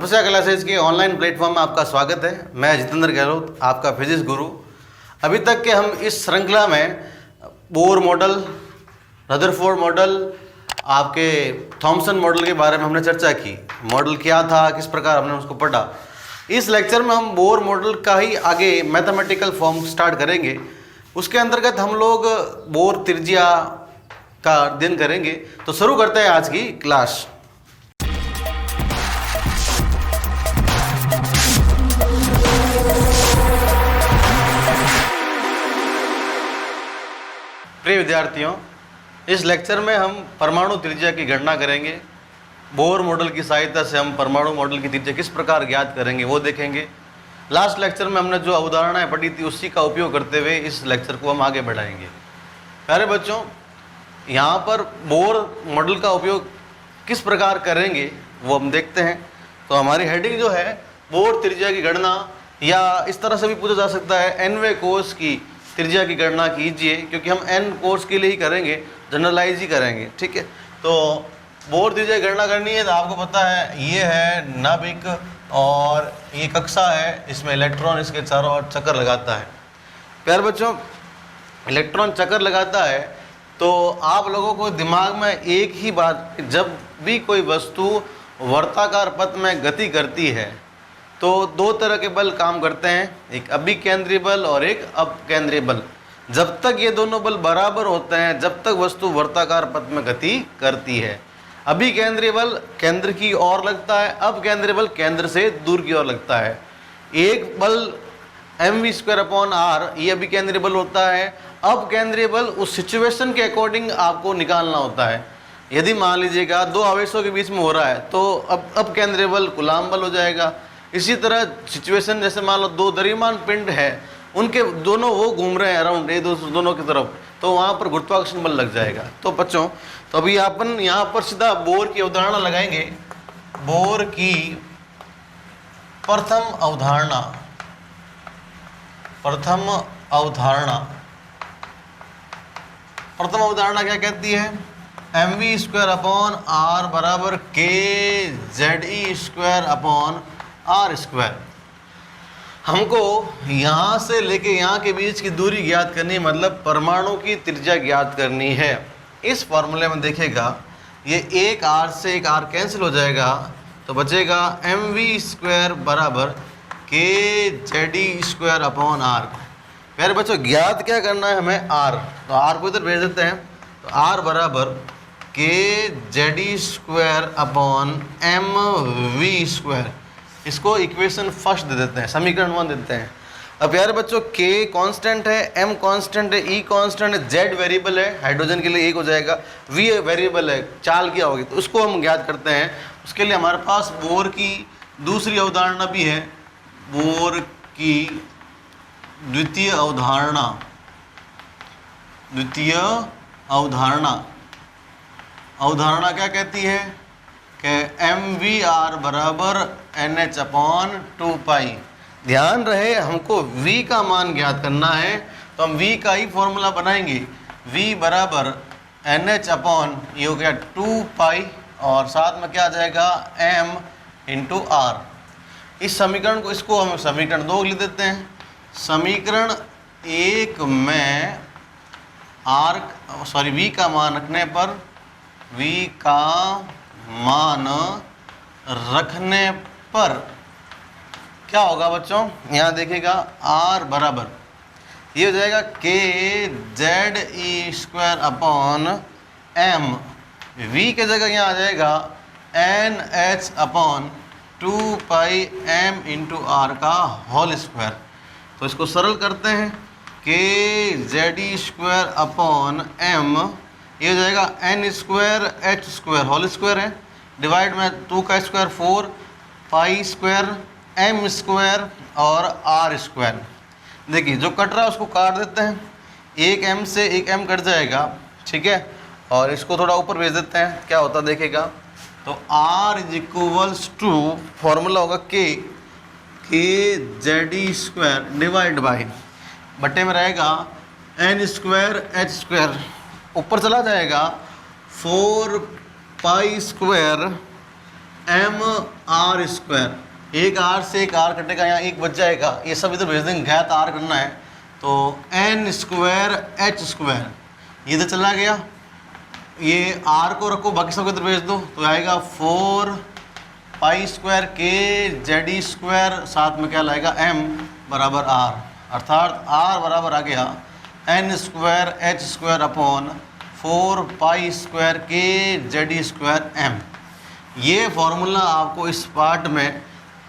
तपस्या क्लासेज के online platform में आपका स्वागत है। मैं जितेंद्र गहलोत, आपका फिजिक्स गुरु। अभी तक के हम इस श्रृंखला में बोर मॉडल, रदरफोर्ड मॉडल, आपके थॉमसन मॉडल के बारे में हमने चर्चा की। मॉडल क्या था, किस प्रकार हमने उसको पढ़ा। इस लेक्चर में हम बोर मॉडल का ही आगे मैथमेटिकल फॉर्म स्टार्ट करेंगे। उसके अंतर्गत हम लोग बोर त्रिज्या का अध्ययन करेंगे। तो शुरू करते हैं आज की क्लास। प्रिय विद्यार्थियों, इस लेक्चर में हम परमाणु त्रिज्या की गणना करेंगे। बोर मॉडल की सहायता से हम परमाणु मॉडल की त्रिज्या किस प्रकार ज्ञात करेंगे वो देखेंगे। लास्ट लेक्चर में हमने जो अवधारणाएं पढ़ी थी उसी का उपयोग करते हुए इस लेक्चर को हम आगे बढ़ाएंगे। प्यारे बच्चों, यहाँ पर बोर मॉडल का उपयोग किस प्रकार करेंगे वो हम देखते हैं। तो हमारी हेडिंग जो है बोर त्रिज्या की गणना, या इस तरह से भी पूछा जा सकता है एनवें कोर्स की त्रिज्या की गणना कीजिए, क्योंकि हम एन कोर्स के लिए ही करेंगे, जनरलाइज ही करेंगे। ठीक है, तो बोर त्रिज्या की गणना करनी है तो आपको पता है ये है नाभिक और ये कक्षा है, इसमें इलेक्ट्रॉन इसके चारों ओर चक्कर लगाता है। प्यारे बच्चों, इलेक्ट्रॉन चक्कर लगाता है तो आप लोगों को दिमाग में एक ही बात, जब भी कोई वस्तु वर्ताकार पथ में गति करती है तो दो तरह के बल काम करते हैं, एक अभिकेंद्री बल और एक अपकेंद्री बल। जब तक ये दोनों बल बराबर होते हैं, जब तक वस्तु वर्ताकार पथ में गति करती है। अभिकेंद्री बल केंद्र की ओर लगता है, अपकेंद्री बल केंद्र से दूर की ओर लगता है। एक बल mv²/r ये अभिकेंद्री बल होता है। अपकेंद्री बल उस सिचुएशन के अकॉर्डिंग आपको निकालना होता है। यदि मान लीजिएगा दो आवेशों के बीच में हो रहा है तो अपकेंद्री बल कूलाम बल हो जाएगा। इसी तरह सिचुएशन जैसे मान लो दो द्रव्यमान पिंड है, उनके दोनों वो घूम रहे हैं अराउंड ये दोनों की तरफ, तो वहाँ पर गुरुत्वाकर्षण बल लग जाएगा। तो बच्चों, तो अभी अपन यहाँ पर सीधा बोर की अवधारणा लगाएंगे। बोर की प्रथम अवधारणा क्या कहती है? mv²/r बराबर kZe²/r²। हमको यहाँ से लेके यहाँ के बीच की दूरी ज्ञात करनी है, मतलब परमाणु की त्रिज्या ज्ञात करनी है। इस फॉर्मूले में देखेगा ये एक r से एक r कैंसिल हो जाएगा, तो बचेगा mv² बराबर kZe²/r। प्यारे बच्चों, ज्ञात क्या करना है हमें? r, तो r को इधर भेज देते हैं। तो r बराबर kZe²/mv²। इसको इक्वेशन फर्स्ट दे देते हैं, समीकरण 1 देते हैं। अब यार बच्चों, k कांस्टेंट है, m कांस्टेंट है, e कांस्टेंट है, z वेरिएबल है, हाइड्रोजन के लिए 1 हो जाएगा, v वेरिएबल है, चाल क्या होगी, तो उसको हम ज्ञात करते हैं। उसके लिए हमारे पास बोर की दूसरी अवधारणा भी है, बोर की द्वितीय अवधारणा क्या कहती है कि mvr बराबर nh/2π। ध्यान रहे हमको v का मान ज्ञात करना है, तो हम v का ही फॉर्मूला बनाएंगे। v बराबर nh/ये हो गया 2π और साथ में क्या आ जाएगा m × r। इस समीकरण को, इसको हम समीकरण 2 लिख देते हैं। समीकरण 1 में v का मान रखने पर, क्या होगा बच्चों? यहाँ देखिएगा r बराबर ये हो जाएगा kZe²/m। v के जगह यहाँ आ जाएगा nh/2πm × r का होल स्क्वायर। तो इसको सरल करते हैं, kZe²/m ये हो जाएगा n²h² होल स्क्वायर है, डिवाइड में 2 का स्क्वायर 4, π² m² और r²। देखिए जो कट रहा है उसको काट देते हैं, एक m से एक m कट जाएगा, ठीक है, और इसको थोड़ा ऊपर भेज देते हैं, क्या होता देखेगा। तो r = फॉर्मूला होगा kZe² डिवाइड बाई, बटे में रहेगा n²h², ऊपर चला जाएगा 4π² एम आर स्क्वायर, एक आर से एक आर कटेगा, यहाँ एक बच जाएगा, ये सब इधर भेज देंगे, घात आर करना है, तो एन स्क्वायर एच स्क्वायर, ये इधर चला गया, ये आर को रखो, बाकी सब इधर भेज दो, तो आएगा 4 pi square K Z E square, साथ में क्या लाएगा एम बराबर आर, अर्थात आर बराबर आ गया N square H square upon 4 pi square K Z E square M. ये फॉर्मूला आपको इस पार्ट में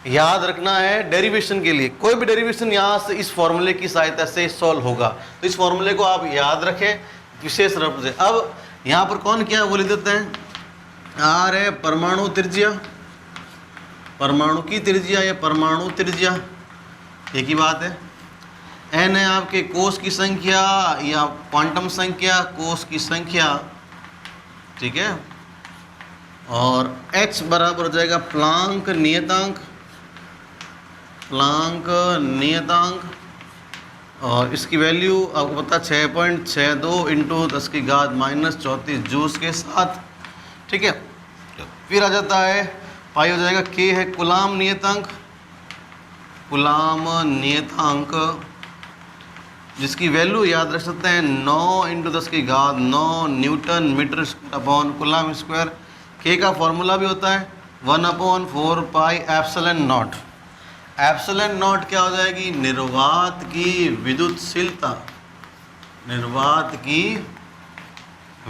याद रखना है डेरिवेशन के लिए। कोई भी डेरिवेशन यहाँ से इस फॉर्मूले की सहायता से सॉल्व होगा, तो इस फॉर्मूले को आप याद रखें विशेष रूप से। अब यहाँ पर कौन क्या वो लिख देते हैं, आर है परमाणु त्रिज्या, परमाणु की त्रिज्या या परमाणु त्रिज्या एक ही बात है। एन है आपके कोस की संख्या या क्वांटम संख्या, कोस की संख्या, ठीक है। और एच बराबर हो जाएगा प्लांक नियतांक, प्लांक नियतांक, और इसकी वैल्यू आपको पता 6.62 इंटू 10 की घात -34 जूल्स के साथ, ठीक है। फिर आ जाता है पाई हो जाएगा, के है कूलाम नियतांक, कूलाम नियतांक जिसकी वैल्यू याद रख सकते हैं 9 इंटू 10 की घात 9 newton metre square upon coulomb square. K का फॉर्मूला भी होता है 1/4 pi epsilon nought. Epsilon nought क्या हो जाएगी, निर्वात की विद्युतशीलता, निर्वात की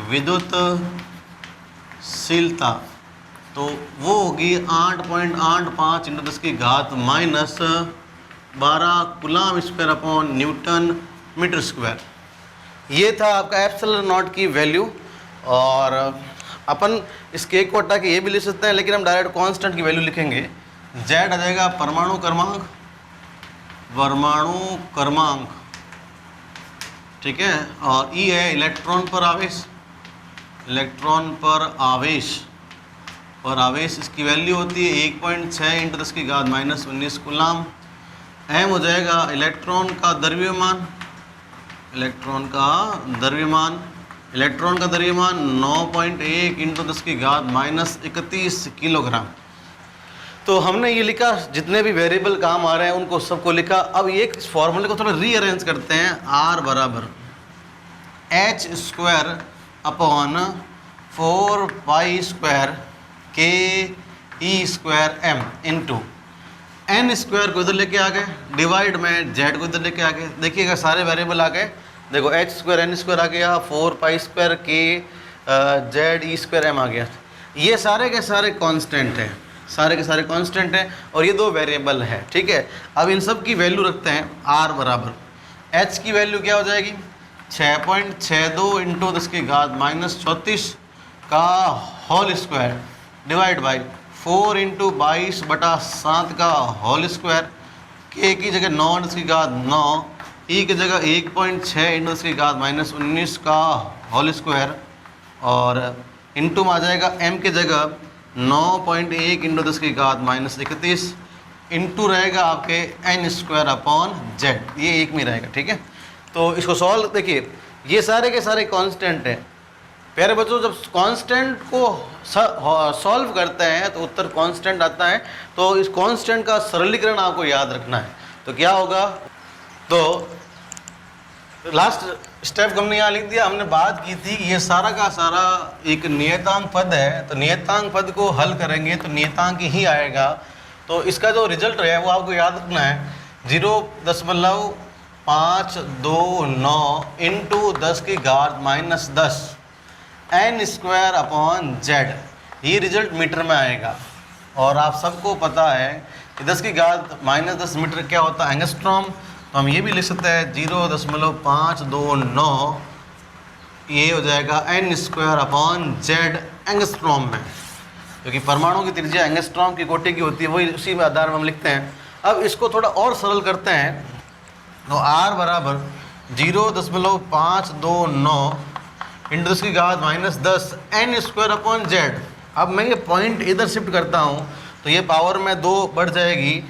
विद्युतशीलता, तो वो होगी 8.85 इंटू 10 की घात -12 coulomb square upon newton metre square. ये था आपका एप्सिलॉन नॉट की वैल्यू। और अपन इस के को हटा के ये भी लिख सकते हैं, लेकिन हम डायरेक्ट कांस्टेंट की वैल्यू लिखेंगे। जेड आ जाएगा परमाणु क्रमांक, परमाणु क्रमांक, ठीक है। और ई है इलेक्ट्रॉन पर आवेश, इलेक्ट्रॉन पर आवेश, और आवेश इसकी वैल्यू होती है 1.6 इंटू 10 की घात -19 कूलाम। एम हो जाएगा इलेक्ट्रॉन का द्रव्यमान, इलेक्ट्रॉन का द्रव्यमान, इलेक्ट्रॉन का द्रव्यमान 9.1 इंटू 10 की घात -31 किलोग्राम। तो हमने ये लिखा, जितने भी वेरिएबल काम आ रहे हैं उनको सबको लिखा। अब ये फॉर्मूले को थोड़ा रीअरेंज करते हैं। आर बराबर H square upon 4 pi square के e square m into n square को इधर लेके आ गए, डिवाइड में जेड को इधर लेके आ गए। देखिएगा सारे वेरिएबल आ गए, देखो एच स्क्वायर एन स्क्वायर आ गया, 4 pi square K Z E square M आ गया। ये सारे के सारे कांस्टेंट हैं, सारे के सारे कांस्टेंट हैं, और ये दो वेरिएबल है, ठीक है। अब इन सब की वैल्यू रखते हैं। आर बराबर एच की वैल्यू क्या हो जाएगी 6.62 इंटू 10 की घात -34 का whole square divide by 4 into 22/7 का होल स्क्वायर। के की जगह 9 10 की घात 9, ई की जगह 1.6 इंटू 10 की घात -19 का होल स्क्वायर, और इंटू में आ जाएगा एम की जगह 9.1 इंटू 10 की घात -31 इंटू रहेगा आपके एन स्क्वायर अपॉन जेड, ये एक में रहेगा, ठीक है। तो इसको सॉल्व देखिए, ये सारे के सारे कांस्टेंट हैं। प्यारे बच्चों, जब कांस्टेंट को सॉल्व करते हैं तो उत्तर कांस्टेंट आता है। तो इस कांस्टेंट का सरलीकरण आपको याद रखना है। तो क्या होगा, तो लास्ट स्टेप हमने यहाँ लिख दिया। हमने बात की थी कि ये सारा का सारा एक नियतांक पद है, तो नियतांक पद को हल करेंगे तो नियतांक ही आएगा। तो इसका जो रिजल्ट है वो आपको याद रखना है 0.529 इंटू 10 की घात -10 एन स्क्वायर अपॉन जेड। ये रिजल्ट मीटर में आएगा, और आप सबको पता है कि 10 की घात -10 मीटर क्या होता है, एंगस्ट्रॉम। तो हम ये भी लिख सकते हैं 0.529, ये हो जाएगा N square upon Z angstrom में, क्योंकि परमाणु की त्रिज्या एंगस्ट्रॉम की कोटि की होती है, वही उसी में आधार में हम लिखते हैं। अब इसको थोड़ा और सरल करते हैं। तो आर बराबर 0.529 इंटू 10 की घात -10 एन स्क्वायर अपॉन जेड। अब मैं ये पॉइंट इधर शिफ्ट करता हूँ तो ये पावर में 2 बढ़ जाएगी,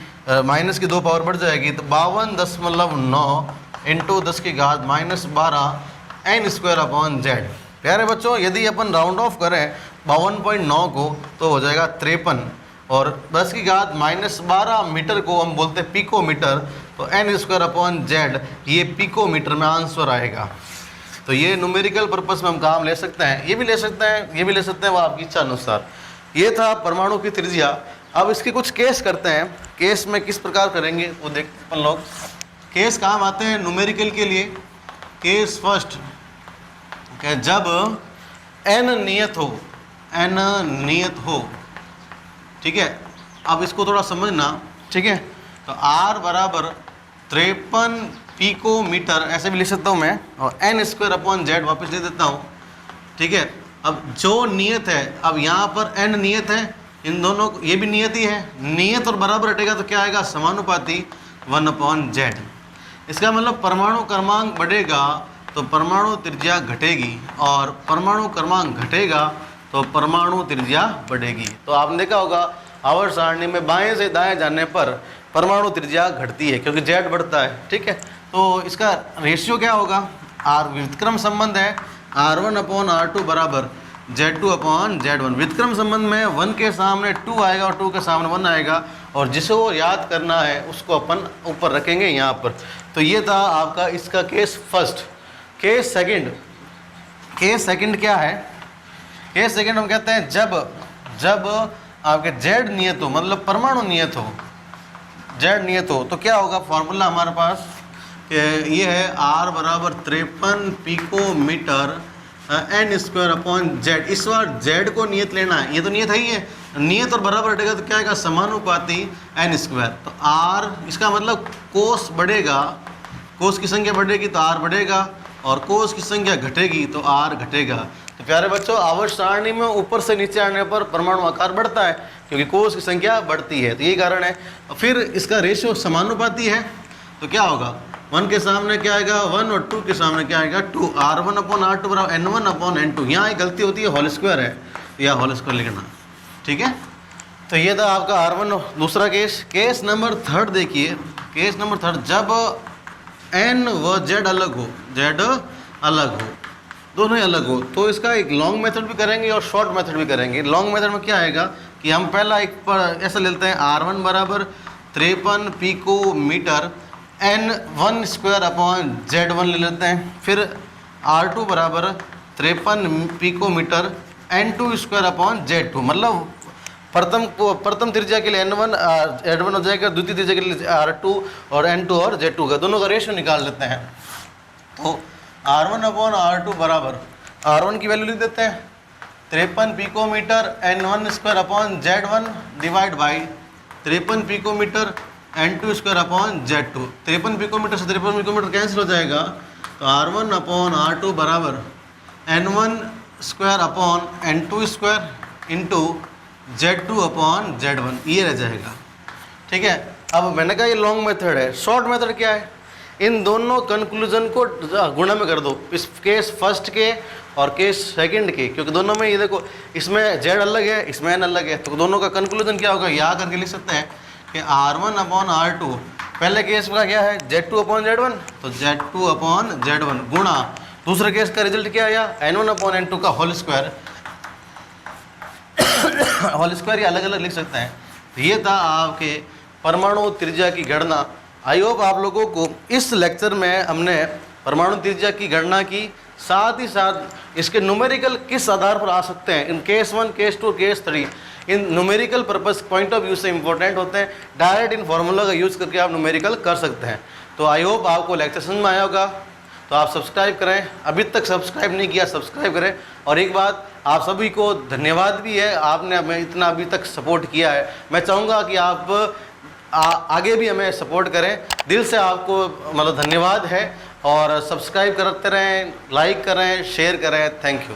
माइनस की 2 पावर बढ़ जाएगी, तो 52.9 इंटू 10 की घात -12 एन स्क्वायर अपॉन जेड। प्यारे बच्चों, यदि अपन राउंड ऑफ करें 52.9 को तो हो जाएगा 53। और 10 की घात -12 मीटर को हम बोलते हैं पिकोमीटर, तो n² z ये पिकोमीटर में आंसर आएगा। तो ये न्यूमेरिकल पर्पस में हम काम ले सकते हैं, ये भी ले सकते हैं, ये भी ले सकते हैं, वो आपकी इच्छा अनुसार। ये था परमाणु की त्रिज्या। अब इसके कुछ केस करते हैं, केस में किस प्रकार करेंगे वो देखते हैं अपन लोग। केस काम आते हैं न्यूमेरिकल के लिए। केस फर्स्ट, जब n नियत हो, n नियत हो, ठीक है। अब इसको थोड़ा समझना, ठीक है। तो r बराबर 53 पिकोमीटर ऐसे भी लिख सकता हूँ मैं, और n² z वापस ले देता हूँ, ठीक है। अब जो नियत है, अब यहाँ पर n नियत है, इन दोनों को, ये भी नियत ही है, नियत और बराबर हटेगा तो क्या आएगा, समानुपाती 1/z। इसका मतलब परमाणु क्रमांक बढ़ेगा तो परमाणु त्रिज्या घटेगी, और परमाणु क्रमांक घटेगा तो परमाणु त्रिज्या बढ़ेगी। तो आपने देखा होगा आवर्त सारणी में बाएं से दाएं जाने पर परमाणु त्रिज्या घटती है क्योंकि z बढ़ता है, ठीक है। तो इसका रेशियो क्या होगा, r व्युत्क्रम संबंध है, r1/r2 बराबर z2/z1। व्युत्क्रम संबंध में 1 के सामने 2 आएगा और 2 के सामने 1 आएगा, और जिसको याद करना है उसको अपन ऊपर रखेंगे यहाँ पर। तो ये था आपका इसका case first. Case second, case second क्या है, केस सेकंड हम कहते हैं जब आपके z नियत हो, मतलब परमाणु नियत हो, z नियत हो, तो क्या होगा, फॉर्मूला हमारे पास कि ये है r बराबर 53 पिकोमीटर n²/z। इस बार z को नियत लेना है, ये तो नियत है ही है, नियत और बराबर हटेगा तो क्या आएगा, समानुपाती n²। तो r, इसका मतलब कोस बढ़ेगा, कोस की संख्या बढ़ेगी तो r बढ़ेगा, और कोस की संख्या घटेगी तो r घटेगा। तो प्यारे बच्चों, आवर्त सारणी में ऊपर से नीचे आने पर परमाणु आकार बढ़ता है क्योंकि कोस की संख्या बढ़ती है, तो यही कारण है। फिर इसका रेशियो समानुपाती है, तो क्या होगा, 1 के सामने क्या आएगा 1 और 2 के सामने क्या आएगा 2, r1/r2 बराबर n1/n2। यहाँ एक गलती होती है, होल स्क्वायर है, या होल स्क्वायर लिखना, ठीक है। तो ये था आपका r1। दूसरा केस, केस नंबर थर्ड देखिए, केस नंबर थर्ड, जब n व z अलग हो, z अलग हो, दोनों ही अलग हो, तो इसका एक लॉन्ग मेथड भी करेंगे और शॉर्ट मेथड भी करेंगे। लॉन्ग मेथड में क्या आएगा कि हम पहला एक पर ऐसा लेते हैं, r1 बराबर 53 पिकोमीटर n1²/z1 ले लेते हैं। फिर r2 बराबर 53 पिकोमीटर n2²/z2, मतलब प्रथम त्रिज्या के लिए n1 z1 हो जाएगा, द्वितीय त्रिज्या के लिए r2 और n2 और z2 का दोनों का रेशियो निकाल लेते हैं। तो r1/r2 बराबर, r1 की वैल्यू लिख देते हैं 53 picometre n1²/z1 divide by 53 picometre n2²/z2। 53 picometre से 53 पिकोमीटर कैंसिल हो जाएगा, तो r1/r2 बराबर n1² इंटू z2/z1, ये रह जाएगा, ठीक है। अब मैंने कहा ये लॉन्ग मेथड है। शॉर्ट मेथड क्या है, इन दोनों कंक्लूजन को गुणा में कर दो, इस केस फर्स्ट के और केस सेकंड के, क्योंकि दोनों में ये देखो, इसमें z अलग है, इसमें n अलग है, तो दोनों का कंक्लूजन क्या होगा, यहाँ करके लिख सकते हैं कि r1/r2, पहले केस का क्या है z2/z1, तो z2/z1 गुणा दूसरे केस का रिजल्ट क्या आया n1/n2 का होल स्क्वायर, होल स्क्वायर ये अलग अलग लिख सकते हैं। तो ये था आपके परमाणु त्रिज्या की गणना। आई होप आप लोगों को इस लेक्चर में हमने परमाणु त्रिज्या की गणना की, साथ ही साथ इसके न्यूमेरिकल किस आधार पर आ सकते हैं, in case 1, case 2, case 3, in numerical purpose point of view से इंपॉर्टेंट होते हैं। डायरेक्ट इन फार्मूला का यूज़ करके आप न्यूमेरिकल कर सकते हैं। तो आई होप आपको लेक्चर समझ में आया होगा। तो आप सब्सक्राइब करें, अभी तक सब्सक्राइब नहीं किया सब्सक्राइब करें। और एक बात, आप सभी को धन्यवाद भी है, आपने हमें इतना अभी तक सपोर्ट किया है। मैं चाहूँगा कि आप आगे भी हमें सपोर्ट करें, दिल से आपको मतलब धन्यवाद है। और सब्सक्राइब करते रहें, लाइक करें, शेयर करें। Thank you.